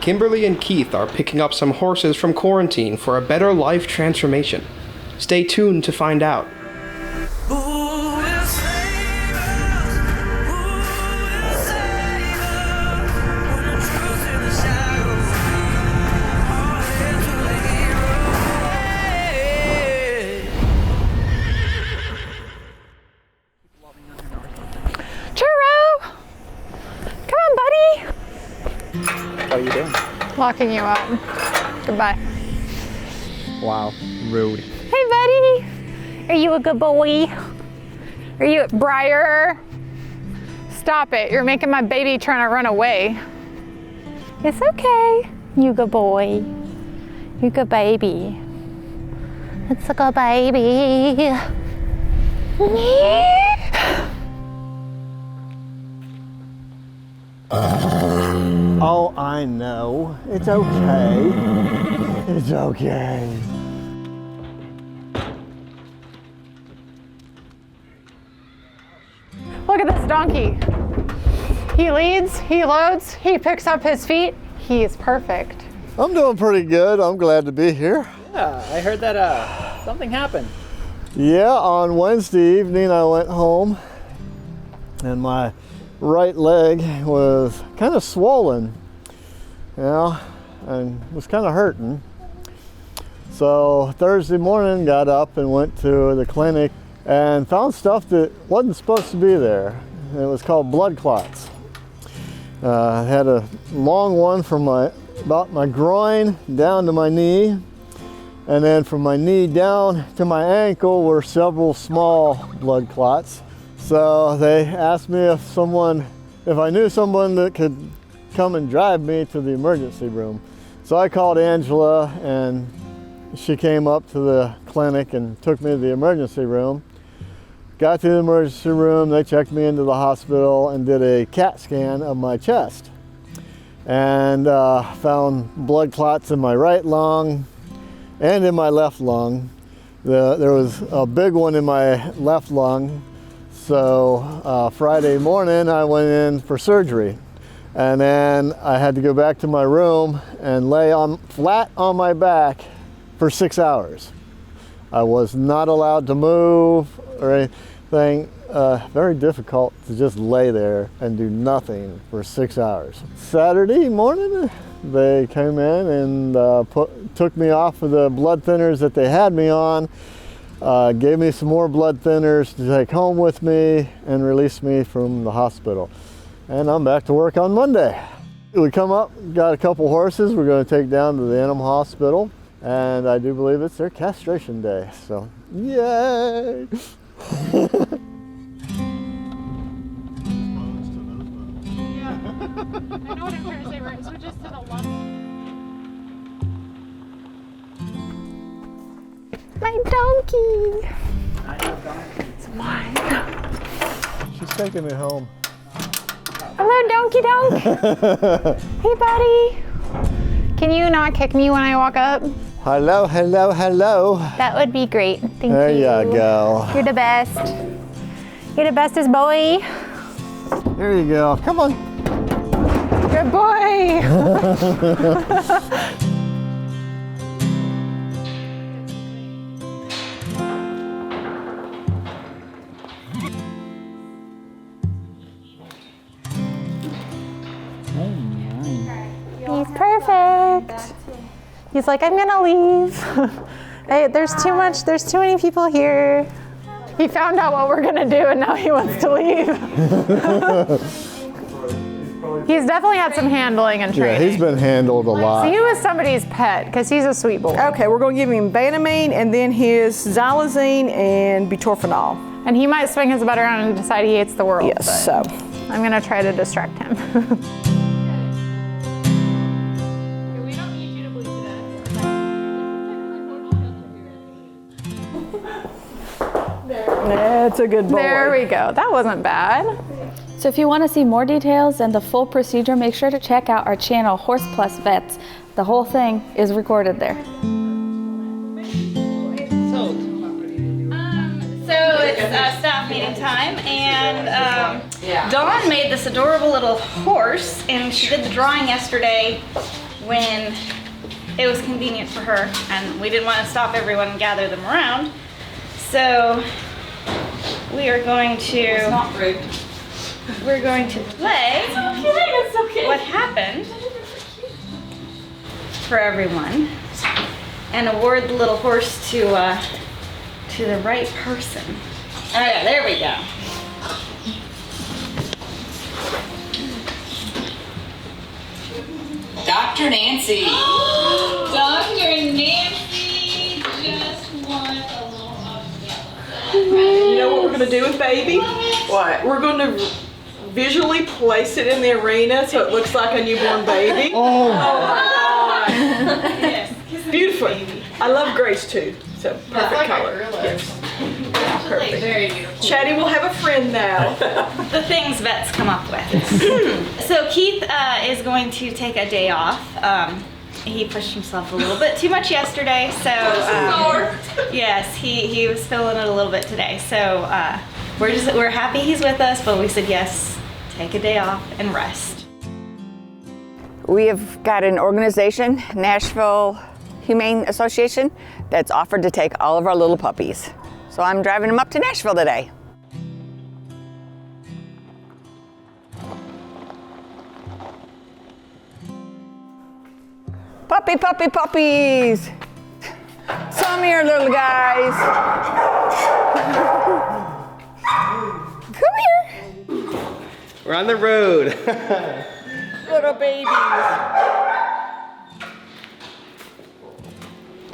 Kimberly and Keith are picking up some horses from quarantine for a better life transformation. Stay tuned to find out. How are you doing? Locking you up. Goodbye. Wow, rude. Hey, buddy. Are you a good boy? Are you a Briar? Stop it. You're making my baby trying to run away. It's okay. You good boy. You good baby. It's a good baby. Oh, I know. It's okay. It's okay. Look at this donkey. He leads, he loads, he picks up his feet. He is perfect. I'm doing pretty good. I'm glad to be here. Yeah, I heard that something happened. Yeah, on Wednesday evening I went home and my right leg was kind of swollen, and was kind of hurting. So Thursday morning got up and went to the clinic and found stuff that wasn't supposed to be there. It was called blood clots. I had a long one from about my groin down to my knee, and then from my knee down to my ankle were several small blood clots. So they asked me if I knew someone that could come and drive me to the emergency room. So I called Angela and she came up to the clinic and took me to the emergency room. Got to the emergency room, they checked me into the hospital and did a CAT scan of my chest. And found blood clots in my right lung and in my left lung. There was a big one in my left lung. So Friday morning I went in for surgery, and then I had to go back to my room and lay flat on my back for 6 hours. I was not allowed to move or anything. Very difficult to just lay there and do nothing for 6 hours. Saturday morning they came in and took me off of the blood thinners that they had me on. Gave me some more blood thinners to take home with me and released me from the hospital. And I'm back to work on Monday. We come up, got a couple horses we're going to take down to the animal hospital, and I do believe it's their castration day, so yay! I know what I'm trying to say, right? So we just did a lot. My donkey! It's mine. She's taking me home. Hello, Donkey Donk. Hey, buddy. Can you not kick me when I walk up? Hello, hello, hello. That would be great. Thank you. There you go. You're the best. You're the bestest boy. There you go. Come on. Good boy. He's perfect. He's like, I'm gonna leave. Hey, there's too many people here. He found out what we're gonna do and now he wants to leave. He's definitely had some handling and training. Yeah, he's been handled a lot. So he was somebody's pet because he's a sweet boy. Okay, we're gonna give him Banamine and then his xylazine and butorphanol. And he might swing his butt around and decide he hates the world. Yes, so. I'm gonna try to distract him. That's a good boy. There we go. That wasn't bad. So if you want to see more details and the full procedure, make sure to check out our channel, Horse Plus Vets. The whole thing is recorded there. So it's staff meeting time, and Dawn made this adorable little horse, and she did the drawing yesterday when it was convenient for her, and we didn't want to stop everyone and gather them around. So we are going to. It's not rude. We're going to play what happened for everyone, and award the little horse to the right person. All right, there we go. Dr. Nancy. Dr. Nancy just wants a little umbrella. You know what we're going to do with baby? What? We're going to visually place it in the arena so it looks like a newborn baby. Oh my God. Yes. Beautiful. I love Grace too. So perfect color. Yes. Perfect. Very beautiful. Chatty will have a friend now. The things vets come up with. So Keith is going to take a day off. He pushed himself a little bit too much yesterday, so yes, he was feeling it a little bit today. So we're happy he's with us, but we said yes, take a day off and rest. We have got an organization, Nashville Humane Association, that's offered to take all of our little puppies. So I'm driving them up to Nashville today. Puppy, puppy, puppies! Come here, little guys. Come here. We're on the road. Little babies.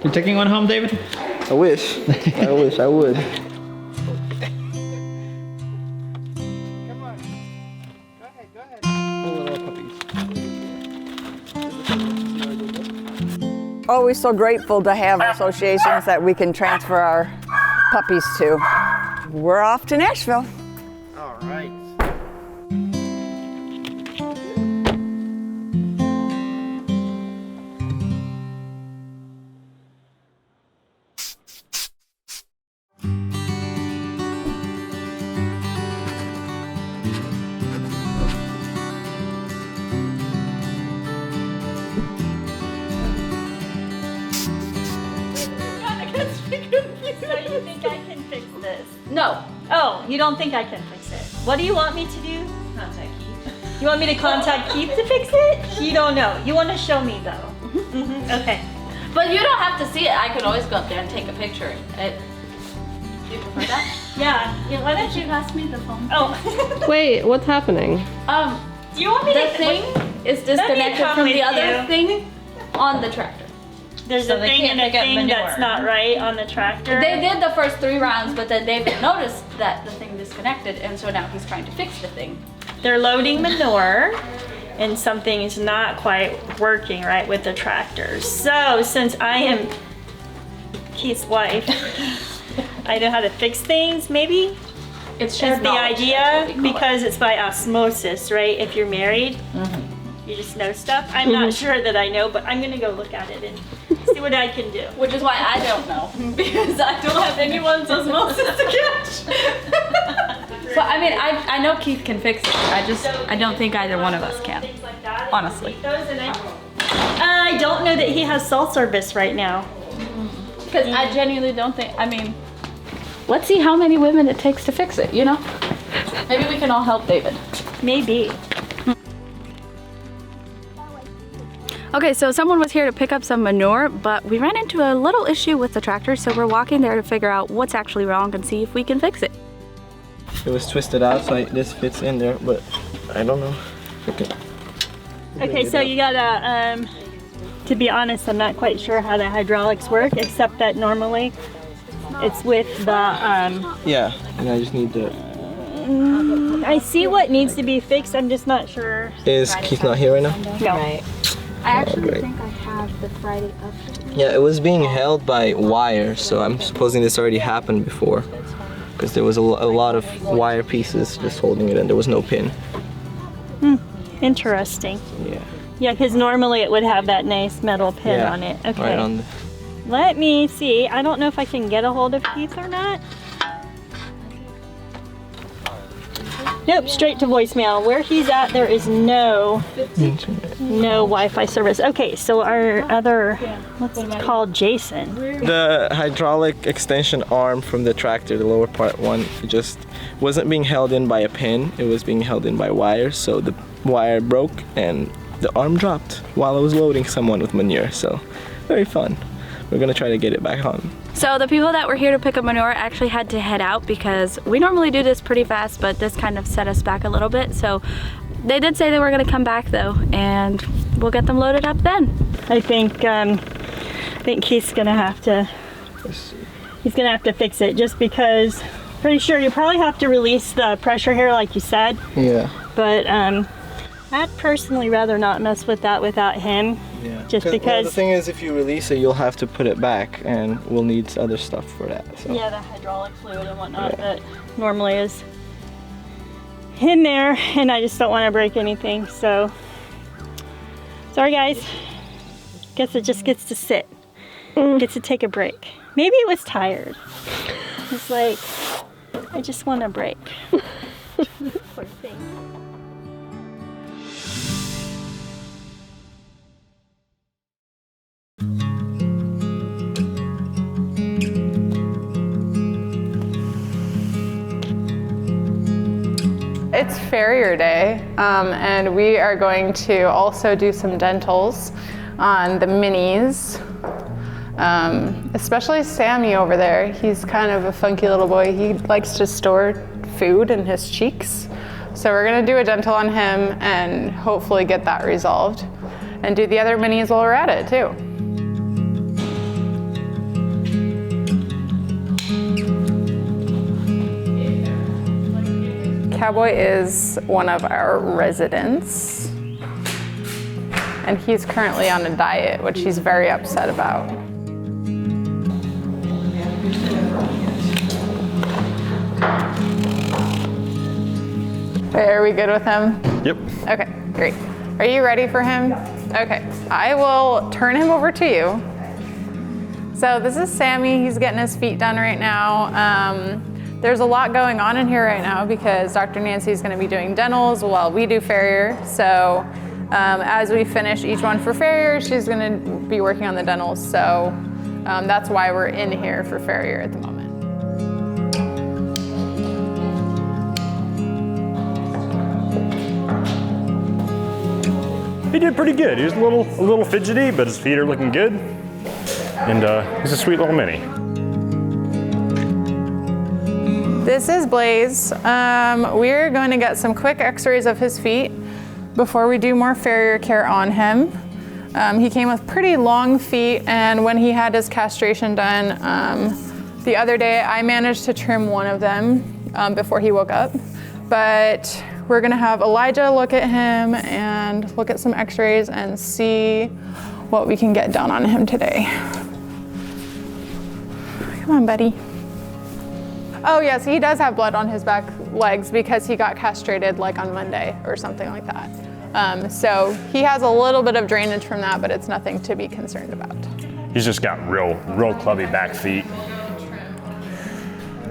You're taking one home, David? I wish. I wish I would. Always so grateful to have associations that we can transfer our puppies to. We're off to Nashville. All right. So you think I can fix this? No. Oh, you don't think I can fix it? What do you want me to do? Contact Keith. You want me to contact Keith to fix it? You don't know. You want to show me though. Okay. But you don't have to see it. I could always go up there and take a picture. Do you prefer that? Yeah. Why don't you pass me the phone? Oh. Wait, what's happening? Do you want me The to? thing is disconnected from the other thing on the tractor. There's So a they thing can't and a pick up thing manure. that's not right on the tractor. They did the first 3 rounds, but then David noticed that the thing disconnected, and so now he's trying to fix the thing. They're loading manure, and something is not quite working right with the tractor. So since I am Keith's wife, I know how to fix things. Maybe It's shared the knowledge, idea that's what we call because it's by osmosis, right? If you're married, you just know stuff. I'm not sure that I know, but I'm gonna go look at it and see what I can do. it. Which is why I don't know, because I don't have anyone's osmosis to catch. So I mean, I know Keith can fix it. I don't think either one of us can. Things like that, and Honestly. those, and I don't know that he has cell service right now. Because I genuinely don't think, I mean, let's see how many women it takes to fix it, you know? Maybe we can all help David. Maybe. Okay, so someone was here to pick up some manure, but we ran into a little issue with the tractor, so we're walking there to figure out what's actually wrong and see if we can fix it. It was twisted out, so this fits in there, but I don't know. Okay, so you gotta, to be honest, I'm not quite sure how the hydraulics work, except that normally it's with the, Yeah, and I just need the... I see what needs to be fixed, I'm just not sure. Is Keith not here right now? No. Right. I actually think I have the Friday of. Yeah, it was being held by wire, so I'm supposing this already happened before. Because there was a lot of wire pieces just holding it, and there was no pin. Interesting. Yeah. Yeah, because normally it would have that nice metal pin Yeah, on it. Okay. right on the... Let me see. I don't know if I can get a hold of Keith or not. Nope, straight to voicemail. Where he's at, there is no Wi-Fi service. Okay, so our other, what's it called, Jason? The hydraulic extension arm from the tractor, the lower part one, it just wasn't being held in by a pin. It was being held in by wires. So the wire broke and the arm dropped while I was loading someone with manure. So very fun. We're gonna try to get it back on. So the people that were here to pick up manure actually had to head out because we normally do this pretty fast, but this kind of set us back a little bit. So they did say they were gonna come back though, and we'll get them loaded up then. I think Keith's gonna have to, he's gonna have to fix it just because, pretty sure you probably have to release the pressure here like you said. Yeah. But I'd personally rather not mess with that without him. Yeah. Just because. Well, the thing is, if you release it, you'll have to put it back, and we'll need other stuff for that. So. Yeah, the hydraulic fluid and whatnot that normally is in there, and I just don't want to break anything. So, sorry guys. Guess it just gets to sit. Gets to take a break. Maybe it was tired. It's like, I just want a break. Poor thing. It's farrier day, and we are going to also do some dentals on the minis. Especially Sammy over there. He's kind of a funky little boy. He likes to store food in his cheeks. So we're gonna do a dental on him and hopefully get that resolved. And do the other minis while we're at it too. Cowboy is one of our residents, and he's currently on a diet, which he's very upset about. Are we good with him? Yep. Okay, great. Are you ready for him? Okay, I will turn him over to you. So this is Sammy. He's getting his feet done right now. There's a lot going on in here right now because Dr. Nancy is going to be doing dentals while we do farrier. So as we finish each one for farrier, she's going to be working on the dentals. So that's why we're in here for farrier at the moment. He did pretty good. He was a little fidgety, but his feet are looking good. And he's a sweet little mini. This is Blaze. We're going to get some quick x-rays of his feet before we do more farrier care on him. He came with pretty long feet, and when he had his castration done the other day, I managed to trim one of them before he woke up. But we're gonna have Elijah look at him and look at some x-rays and see what we can get done on him today. Come on, buddy. Oh yes, he does have blood on his back legs because he got castrated like on Monday or something like that. So he has a little bit of drainage from that, but it's nothing to be concerned about. He's just got real clubby back feet.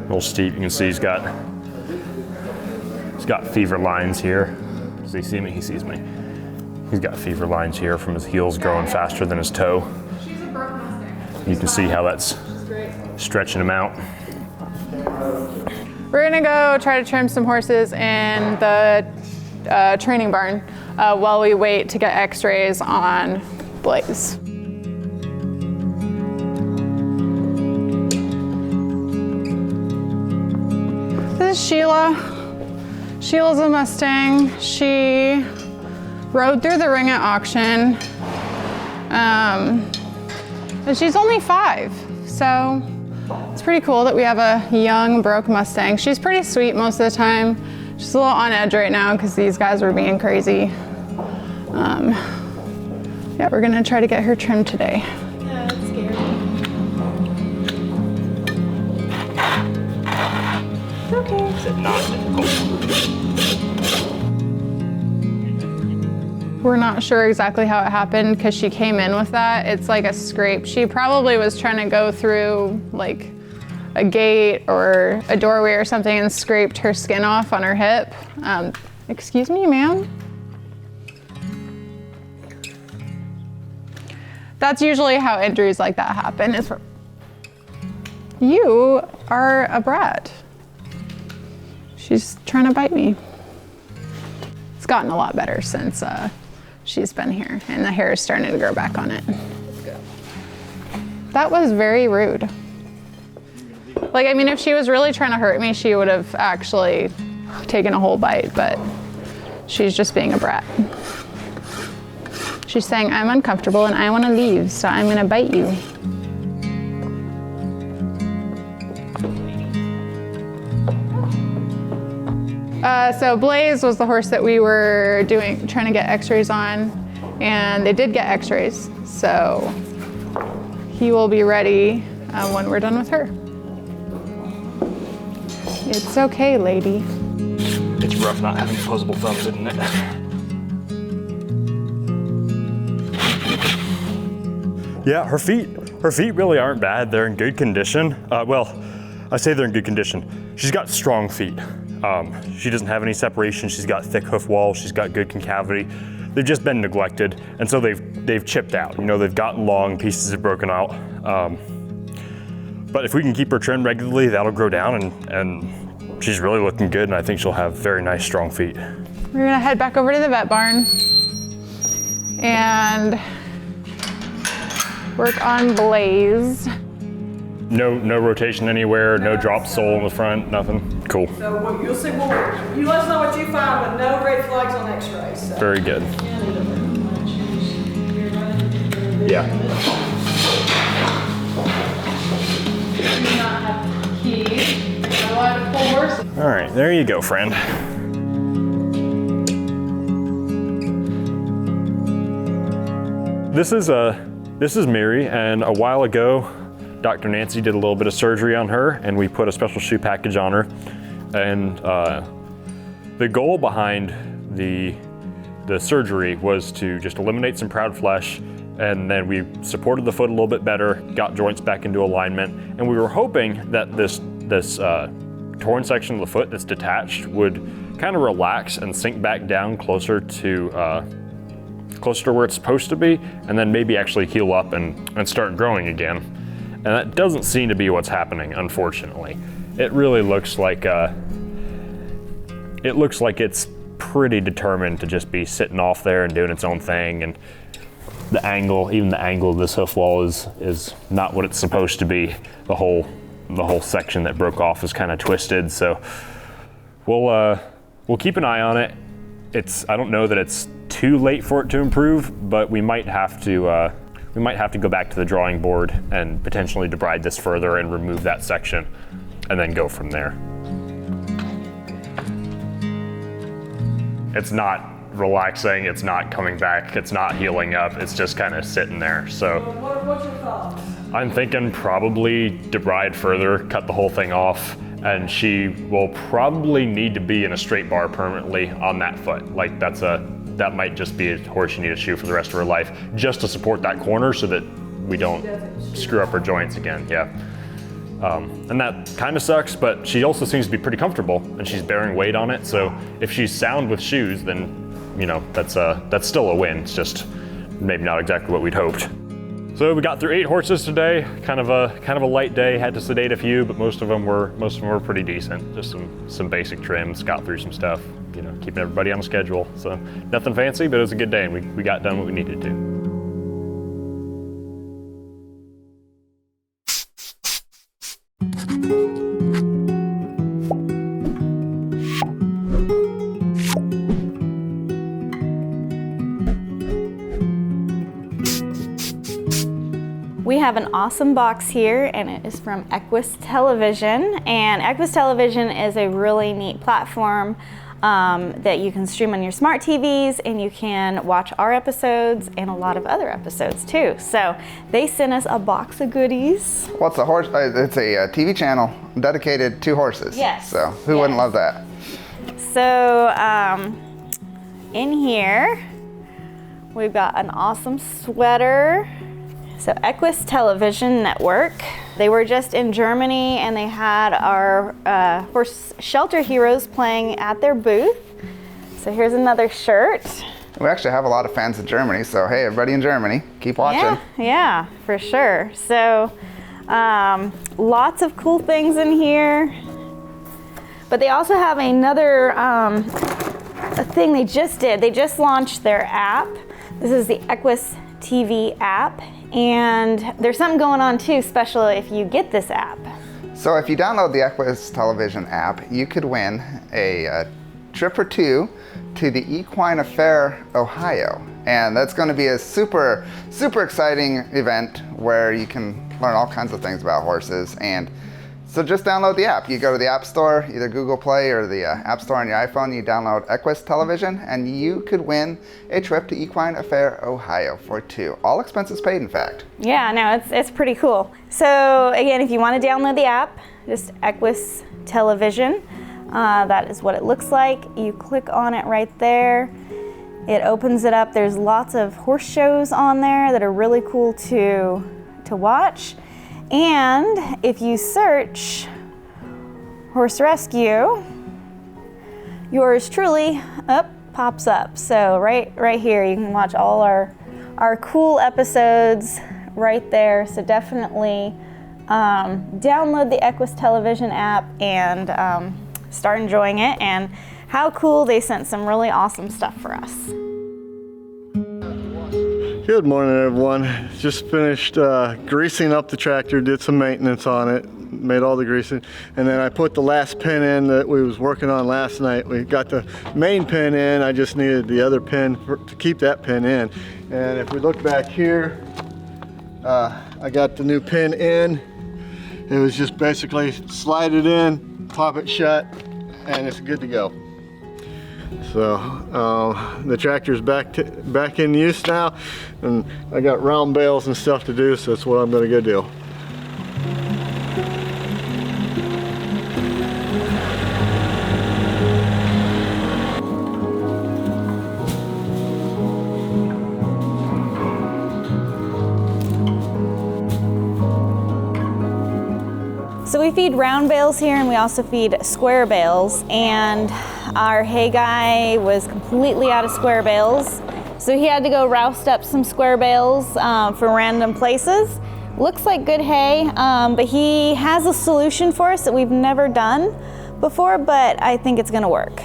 Real steep. You can see he's got fever lines here. Does he see me? He sees me. He's got fever lines here from his heels growing faster than his toe. You can see how that's stretching him out. We're gonna go try to trim some horses in the training barn while we wait to get x-rays on Blaze. This is Sheila. Sheila's a Mustang. She rode through the ring at auction. And she's only 5, so it's pretty cool that we have a young, broke Mustang. She's pretty sweet most of the time. She's a little on edge right now because these guys were being crazy. Yeah, we're gonna try to get her trimmed today. Yeah, that's scary. Okay. Is it not difficult? We're not sure exactly how it happened because she came in with that. It's like a scrape. She probably was trying to go through like a gate or a doorway or something and scraped her skin off on her hip. Excuse me, ma'am? That's usually how injuries like that happen. You are a brat. She's trying to bite me. It's gotten a lot better since she's been here, and the hair is starting to grow back on it. That was very rude. Like, I mean, if she was really trying to hurt me, she would have actually taken a whole bite, but she's just being a brat. She's saying, I'm uncomfortable and I want to leave, so I'm going to bite you. So Blaze was the horse that we were trying to get x-rays on, and they did get x-rays, so he will be ready when we're done with her. It's okay, lady. It's rough not having opposable thumbs, isn't it? Yeah, her feet really aren't bad. They're in good condition. Well, I say they're in good condition. She's got strong feet. She doesn't have any separation. She's got thick hoof walls. She's got good concavity. They've just been neglected, and so they've chipped out. You know, they've gotten long, pieces have broken out. But if we can keep her trimmed regularly, that'll grow down, and she's really looking good, and I think she'll have very nice, strong feet. We're gonna head back over to the vet barn and work on Blaze. No rotation anywhere, no drop sole in the front, nothing. Cool. So you'll see, you let us know what you find, but no red flags on x-rays. So. Very good. Yeah. All right, there you go, friend. This is Mirri, and a while ago, Dr. Nancy did a little bit of surgery on her, and we put a special shoe package on her. And the goal behind the surgery was to just eliminate some proud flesh, and then we supported the foot a little bit better, got joints back into alignment, and we were hoping that this torn section of the foot that's detached would kind of relax and sink back down closer to where it's supposed to be, and then maybe actually heal up and start growing again. And that doesn't seem to be what's happening, unfortunately. It really looks like it's pretty determined to just be sitting off there and doing its own thing, and even the angle of this hoof wall is not what it's supposed to be. The whole section that broke off is kind of twisted, so we'll keep an eye on it. I don't know that it's too late for it to improve, but we might have to go back to the drawing board and potentially debride this further and remove that section and then go from there. It's not relaxing, it's not coming back, it's not healing up, it's just kind of sitting there. So What's your thoughts? I'm thinking probably debride further, cut the whole thing off, and she will probably need to be in a straight bar permanently on that foot. Like that might just be a horse you need a shoe for the rest of her life, just to support that corner so that we don't screw up her joints again. Yeah. And that kind of sucks, but she also seems to be pretty comfortable and she's bearing weight on it. So if she's sound with shoes, then that's still a win. It's just maybe not exactly what we'd hoped. So we got through 8 horses today. Kind of a light day. Had to sedate a few, but most of them were pretty decent. Just some basic trims. Got through some stuff. Keeping everybody on a schedule. So nothing fancy, but it was a good day, and we got done what we needed to. We have an awesome box here, and it is from Equus Television. And Equus Television is a really neat platform that you can stream on your smart TVs, and you can watch our episodes and a lot of other episodes too. So they sent us a box of goodies. What's a horse? It's a TV channel dedicated to horses. Yes. So who wouldn't love that? So in here, we've got an awesome sweater. So Equus Television Network. They were just in Germany and they had our horse shelter heroes playing at their booth. So here's another shirt. We actually have a lot of fans in Germany, so hey, everybody in Germany, keep watching. Yeah, for sure. So lots of cool things in here. But they also have another a thing they just did. They just launched their app. This is the Equus TV app, and there's something going on too, especially if you get this app. So if you download the Equus Television app, you could win a trip or two to the Equine Affair, Ohio. And that's going to be a super, super exciting event where you can learn all kinds of things about horses. And so just download the app. You go to the App Store, either Google Play or the App Store on your iPhone, you download Equus Television, and you could win a trip to Equine Affair, Ohio for two. All expenses paid, in fact. Yeah, no, it's pretty cool. So again, if you want to download the app, just Equus Television. That is what it looks like. You click on it right there. It opens it up. There's lots of horse shows on there that are really cool to watch. And if you search horse rescue, yours truly pops up. So right here, you can watch all our cool episodes right there. So definitely download the Equus Television app and start enjoying it. And how cool, they sent some really awesome stuff for us. Good morning, everyone. Just finished greasing up the tractor, did some maintenance on it, made all the greasing, and then I put the last pin in that we was working on last night. We got the main pin in, I just needed the other pin to keep that pin in. And if we look back here, I got the new pin in. It was just basically slide it in, pop it shut, and it's good to go. So the tractor's back in use now, and I got round bales and stuff to do, so that's what I'm gonna go do. So we feed round bales here, and we also feed square bales, and our hay guy was completely out of square bales, so he had to go roust up some square bales for random places. Looks like good hay, but he has a solution for us that we've never done before, but I think it's gonna work.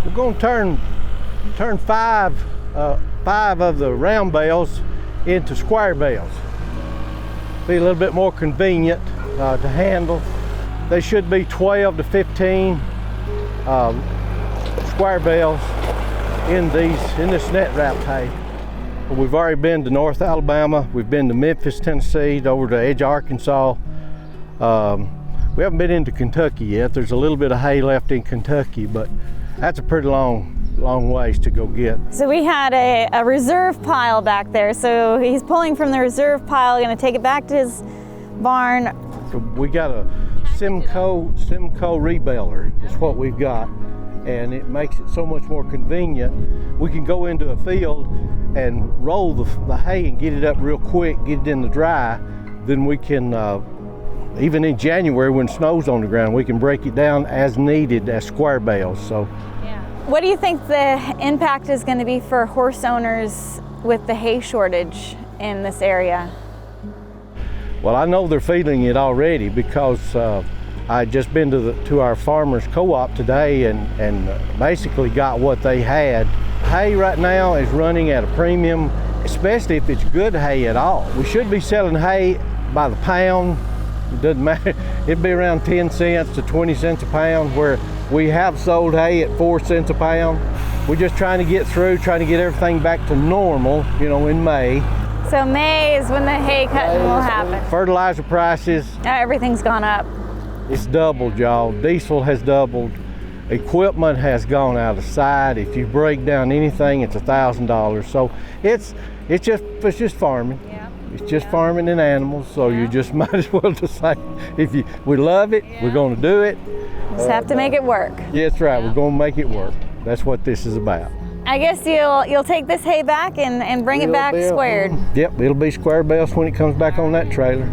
We're gonna turn five of the round bales into square bales. Be a little bit more convenient to handle. They should be 12 to 15 square bales in this net wrapped hay. We've already been to North Alabama, we've been to Memphis, Tennessee, over to Edge, Arkansas. We haven't been into Kentucky yet. There's a little bit of hay left in Kentucky, but that's a pretty long ways to go get. So we had a reserve pile back there, so he's pulling from the reserve pile, gonna take it back to his barn. We got a Simcoe rebaler is what we've got, and it makes it so much more convenient. We can go into a field and roll the hay and get it up real quick, get it in the dry. Then we can, even in January when snow's on the ground, we can break it down as needed as square bales. So, what do you think the impact is going to be for horse owners with the hay shortage in this area? Well, I know they're feeling it already because I just been to our farmers co-op today and basically got what they had. Hay right now is running at a premium, especially if it's good hay at all. We should be selling hay by the pound. It doesn't matter. It'd be around 10 cents to 20 cents a pound, where we have sold hay at 4 cents a pound. We're just trying to get through, trying to get everything back to normal, in May. So May is when the hay cutting will happen. Fertilizer prices. Everything's gone up. It's doubled, y'all. Diesel has doubled. Equipment has gone out of sight. If you break down anything, it's $1,000. So it's just farming. Yeah. It's just farming and animals. So you just might as well decide we love it, we're going to do it. Just have to make it work. Yeah, that's right. We're going to make it work. That's what this is about. I guess you'll take this hay back and bring it back squared. Yep, it'll be square bells when it comes back on that trailer.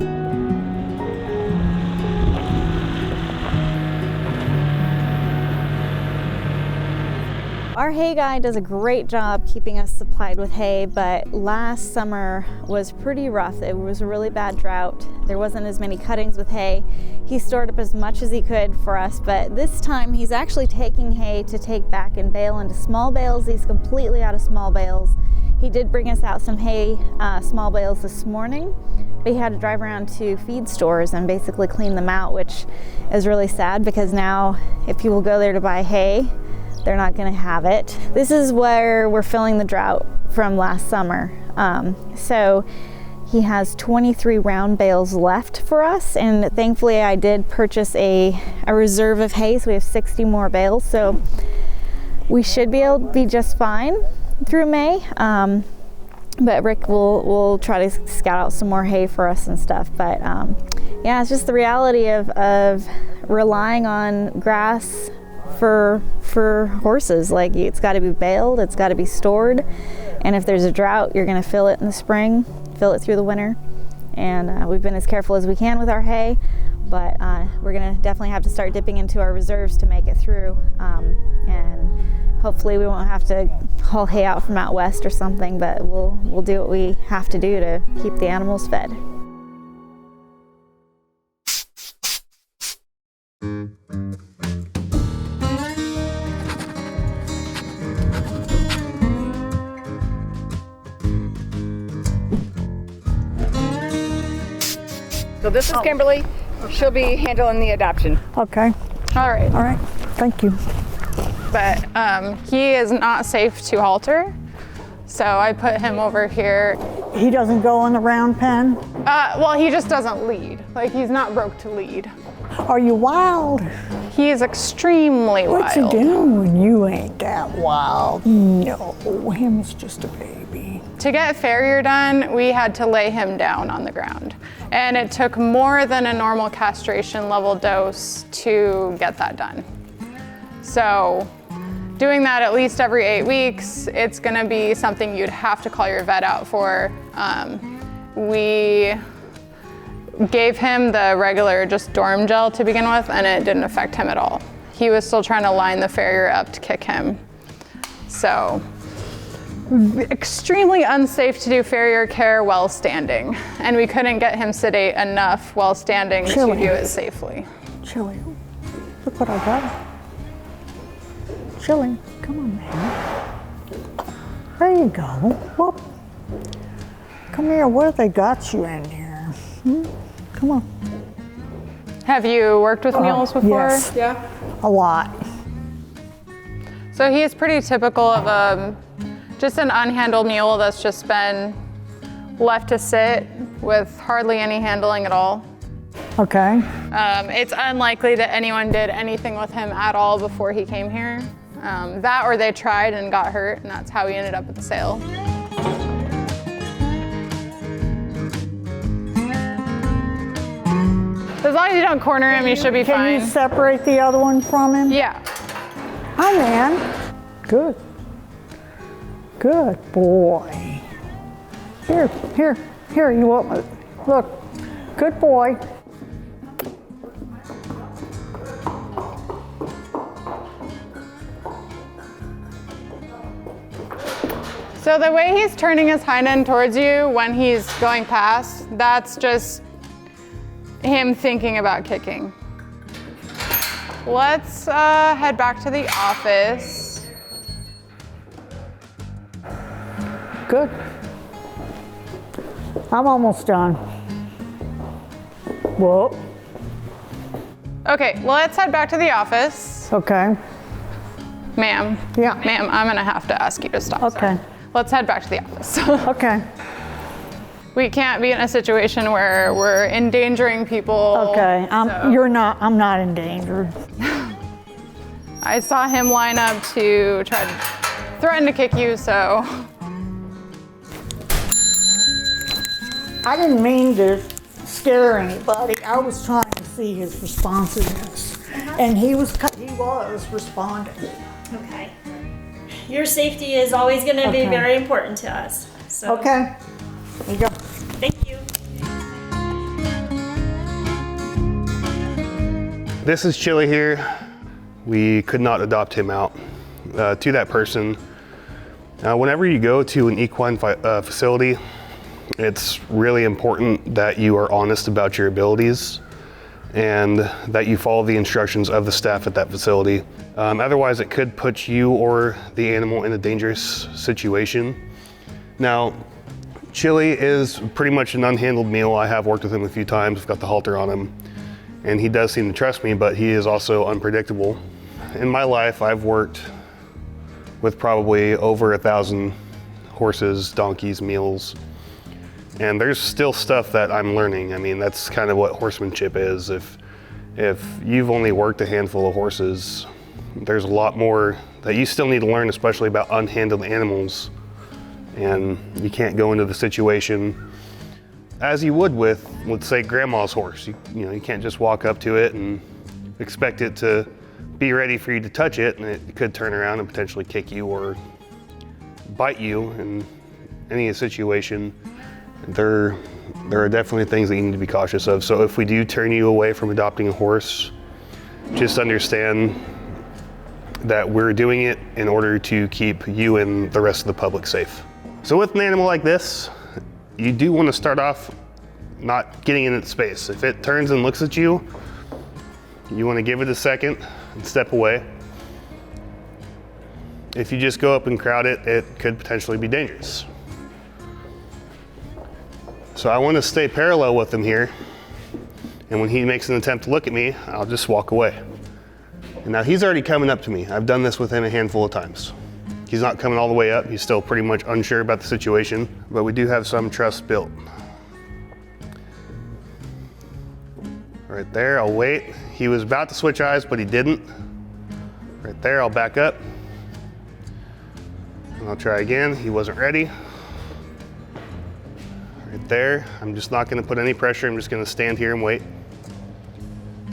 Our hay guy does a great job keeping us supplied with hay, but last summer was pretty rough. It was a really bad drought. There wasn't as many cuttings with hay. He stored up as much as he could for us, but this time he's actually taking hay to take back and bale into small bales. He's completely out of small bales. He did bring us out some hay, small bales this morning, but he had to drive around to feed stores and basically clean them out, which is really sad because now if people go there to buy hay, they're not going to have it. This is where we're filling the drought from last summer. So he has 23 round bales left for us, and thankfully I did purchase a reserve of hay, so we have 60 more bales. So we should be able to be just fine through May. But Rick will try to scout out some more hay for us and stuff. But yeah, it's just the reality of relying on grass for horses. Like, it's got to be baled, it's got to be stored, and if there's a drought, you're going to fill it in the spring, fill it through the winter. And we've been as careful as we can with our hay, but we're going to definitely have to start dipping into our reserves to make it through. And hopefully we won't have to haul hay out from out west or something, but we'll do what we have to do to keep the animals fed. So this is Kimberly. She'll be handling the adoption. Okay. All right. All right. Thank you. But he is not safe to halter, so I put him over here. He doesn't go in the round pen? Well, he just doesn't lead. Like, he's not broke to lead. Are you wild? He is extremely wild. What's he doing? You ain't that wild. No, him is just a baby. To get farrier done, we had to lay him down on the ground. And it took more than a normal castration level dose to get that done. So doing that at least every 8 weeks, it's gonna be something you'd have to call your vet out for. We gave him the regular just dorm gel to begin with, and it didn't affect him at all. He was still trying to line the farrier up to kick him. So extremely unsafe to do farrier care while standing, and we couldn't get him sedate enough while standing to do it safely. Chili, look what I got. Chili, come on, man. There you go. Whoop. Come here, what have they got you in here? Come on. Have you worked with mules before? Yes. Yeah. A lot. So he is pretty typical of just an unhandled mule that's just been left to sit with hardly any handling at all. Okay. It's unlikely that anyone did anything with him at all before he came here. That or they tried and got hurt, and that's how he ended up at the sale. As long as you don't corner him, you should be fine. Can you separate the other one from him? Yeah. Hi, man. Good. Good boy. Here, you want me? Look, good boy. So the way he's turning his hind end towards you when he's going past, that's just him thinking about kicking. Let's head back to the office. Good. I'm almost done. Whoa. Okay, let's head back to the office. Okay. Ma'am. Yeah. Ma'am, I'm gonna have to ask you to stop. Okay. Let's head back to the office. Okay. We can't be in a situation where we're endangering people. Okay, I'm not endangered. I saw him line up to try to threaten to kick you, so. I didn't mean to scare anybody. I was trying to see his responsiveness. And he was responding. Okay. Your safety is always going to be Okay. very important to us. So. Okay. There you go. Thank you. This is Chili here. We could not adopt him out to that person. Whenever you go to an equine facility, it's really important that you are honest about your abilities and that you follow the instructions of the staff at that facility. Otherwise, it could put you or the animal in a dangerous situation. Now, Chili is pretty much an unhandled mule. I have worked with him a few times. I've got the halter on him, and he does seem to trust me, but he is also unpredictable. In my life, I've worked with probably over 1,000 horses, donkeys, mules, and there's still stuff that I'm learning. I mean, that's kind of what horsemanship is. If you've only worked a handful of horses, there's a lot more that you still need to learn, especially about unhandled animals. And you can't go into the situation as you would with, let's say, grandma's horse. You can't just walk up to it and expect it to be ready for you to touch it, and it could turn around and potentially kick you or bite you in any situation. There are definitely things that you need to be cautious of. So if we do turn you away from adopting a horse, just understand that we're doing it in order to keep you and the rest of the public safe. So with an animal like this, you do want to start off not getting in its space. If it turns and looks at you, you want to give it a second and step away. If you just go up and crowd it, it could potentially be dangerous. So I want to stay parallel with him here, and when he makes an attempt to look at me, I'll just walk away. And now he's already coming up to me. I've done this with him a handful of times. He's not coming all the way up. He's still pretty much unsure about the situation, but we do have some trust built. Right there, I'll wait. He was about to switch eyes, but he didn't. Right there, I'll back up. And I'll try again. He wasn't ready. Right there, I'm just not gonna put any pressure. I'm just gonna stand here and wait.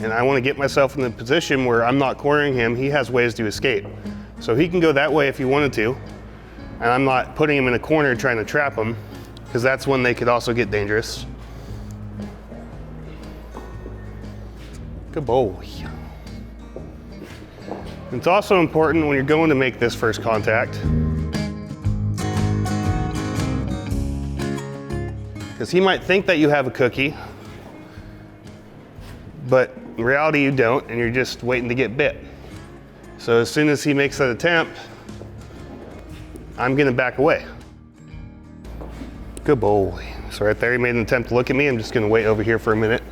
And I wanna get myself in the position where I'm not cornering him. He has ways to escape. So he can go that way if he wanted to, and I'm not putting him in a corner trying to trap him, because that's when they could also get dangerous. Good boy. It's also important when you're going to make this first contact, because he might think that you have a cookie, but in reality you don't, and you're just waiting to get bit. So as soon as he makes that attempt, I'm gonna back away. Good boy. So right there, he made an attempt to look at me. I'm just gonna wait over here for a minute.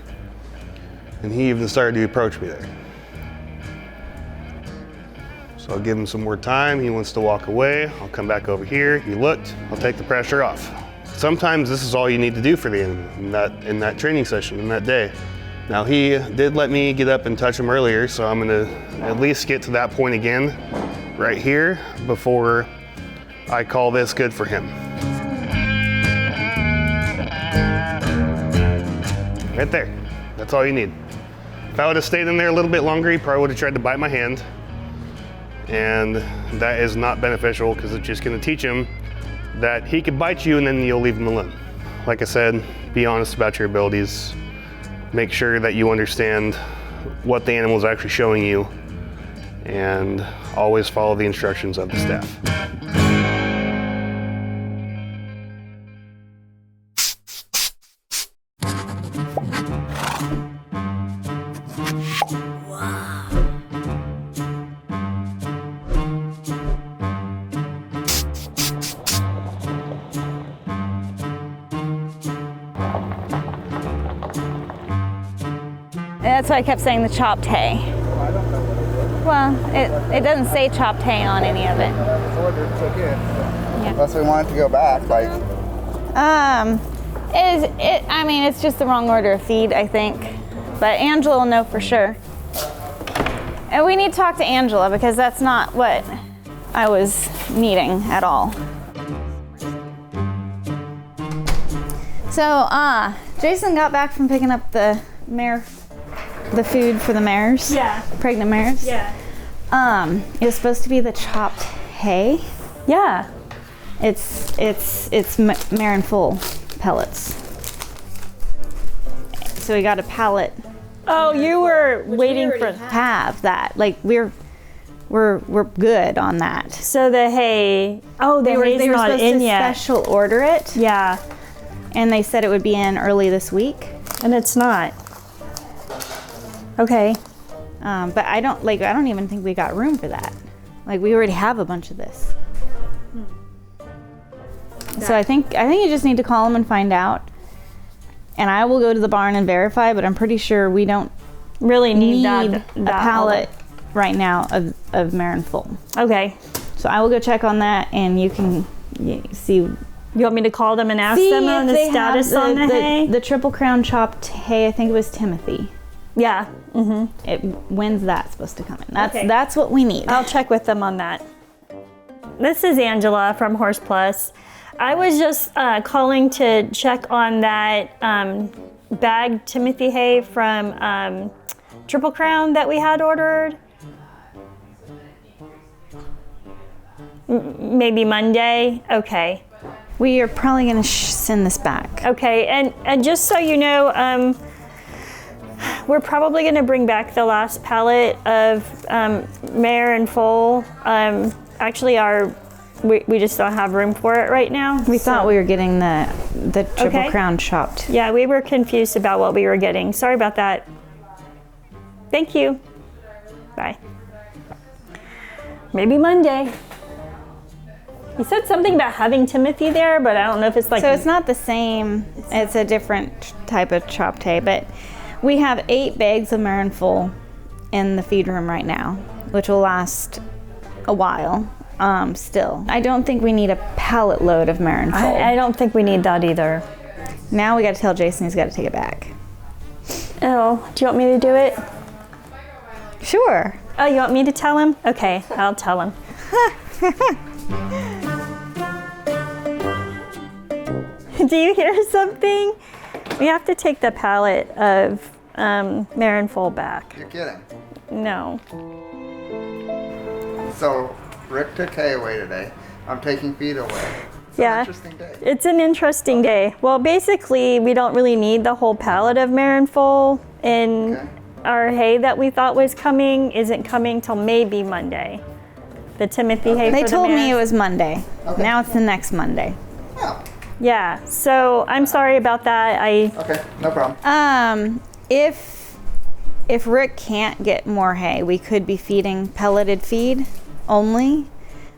And he even started to approach me there. So I'll give him some more time. He wants to walk away. I'll come back over here. He looked, I'll take the pressure off. Sometimes this is all you need to do for the animal in that training session, in that day. Now he did let me get up and touch him earlier, so I'm gonna at least get to that point again, right here, before I call this good for him. Right there, that's all you need. If I would have stayed in there a little bit longer, he probably would have tried to bite my hand, and that is not beneficial because it's just gonna teach him that he could bite you and then you'll leave him alone. Like I said, be honest about your abilities. Make sure that you understand what the animal is actually showing you, and always follow the instructions of the staff. That's why I kept saying the chopped hay. Well, it doesn't say chopped hay on any of it. Unless we want it to go back, like. I mean, it's just the wrong order of feed, I think. But Angela will know for sure. And we need to talk to Angela because that's not what I was needing at all. So, Jason got back from picking up the food for the mares. Yeah. Pregnant mares. Yeah. It was supposed to be the chopped hay. Yeah. It's Mirri full pellets. So we got a pallet. Oh, you were waiting for have that. Like we're good on that. So the hay. Oh, they were not supposed in to yet. special order it. Yeah. And they said it would be in early this week. And it's not. Okay. But I don't even think we got room for that. Like we already have a bunch of this. So I think you just need to call them and find out. And I will go to the barn and verify, but I'm pretty sure we don't really need a pallet right now of Mirri full. Okay. So I will go check on that, and you can see. You want me to call them and ask them on the status on the hay? The Triple Crown chopped hay, I think it was Timothy. Yeah. When's that supposed to come in? That's what we need. I'll check with them on that. This is Angela from Horse Plus. I was just calling to check on that bagged Timothy hay from Triple Crown that we had ordered. Maybe Monday? Okay. We are probably going to send this back. Okay, and just so you know, we're probably going to bring back the last pallet of Mirri full. Actually, we just don't have room for it right now. We thought we were getting the Triple Crown chopped. Yeah, we were confused about what we were getting. Sorry about that. Thank you. Bye. Maybe Monday. He said something about having Timothy there, but I don't know if it's like... So it's not the same. It's a different type of chopped hay, but we have 8 bags of Mirri full in the feed room right now, which will last a while. Still, I don't think we need a pallet load of Mirri full. I don't think we need that either. Now we got to tell Jason he's got to take it back. Oh, do you want me to do it? Sure. Oh, you want me to tell him? Okay, I'll tell him. Do you hear something? We have to take the pallet of Mirri full back. You're kidding. No. So Rick took hay away today. I'm taking feed away. It's an interesting day. It's an interesting day. Well, basically, we don't really need the whole pallet of Mirri full, and our hay that we thought was coming isn't coming till maybe Monday. The Timothy hay. They for told the me it was Monday. Okay. Now it's the next Monday. Oh. Yeah. So I'm sorry about that. Okay, no problem. If Rick can't get more hay, we could be feeding pelleted feed only,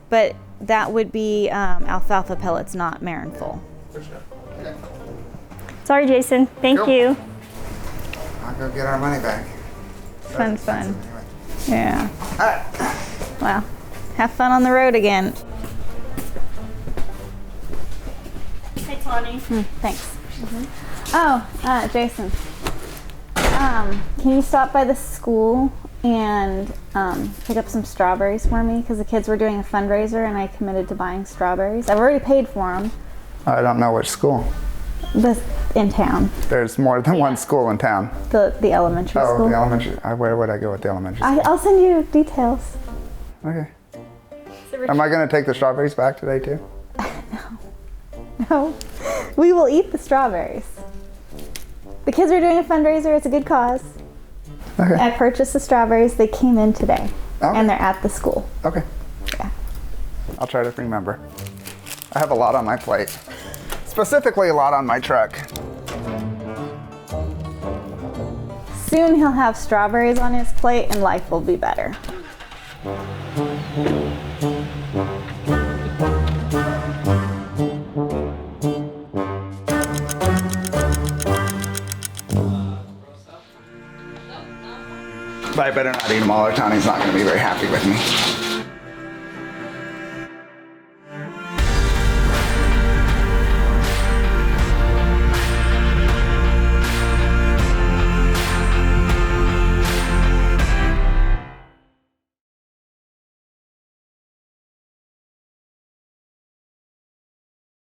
but that would be alfalfa pellets, not Mirri full. For sure. Okay. Sorry, Jason. Thank you. I'll go get our money back. Fun. Yeah. Well, have fun on the road again. Hey, Tawny. Thanks. Oh, Jason. Can you stop by the school and pick up some strawberries for me? Because the kids were doing a fundraiser and I committed to buying strawberries. I've already paid for them. I don't know which school. In town. There's more than one school in town. The elementary school. Oh, the elementary. Where would I go with the elementary school? I'll send you details. Okay. Am I going to take the strawberries back today too? No. We will eat the strawberries. The kids are doing a fundraiser. It's a good cause. Okay. I purchased the strawberries. They came in today. Okay. And they're at the school. Okay. Yeah. I'll try to remember. I have a lot on my plate. Specifically a lot on my truck. Soon he'll have strawberries on his plate and life will be better. But I better not eat them all or Tony's not going to be very happy with me.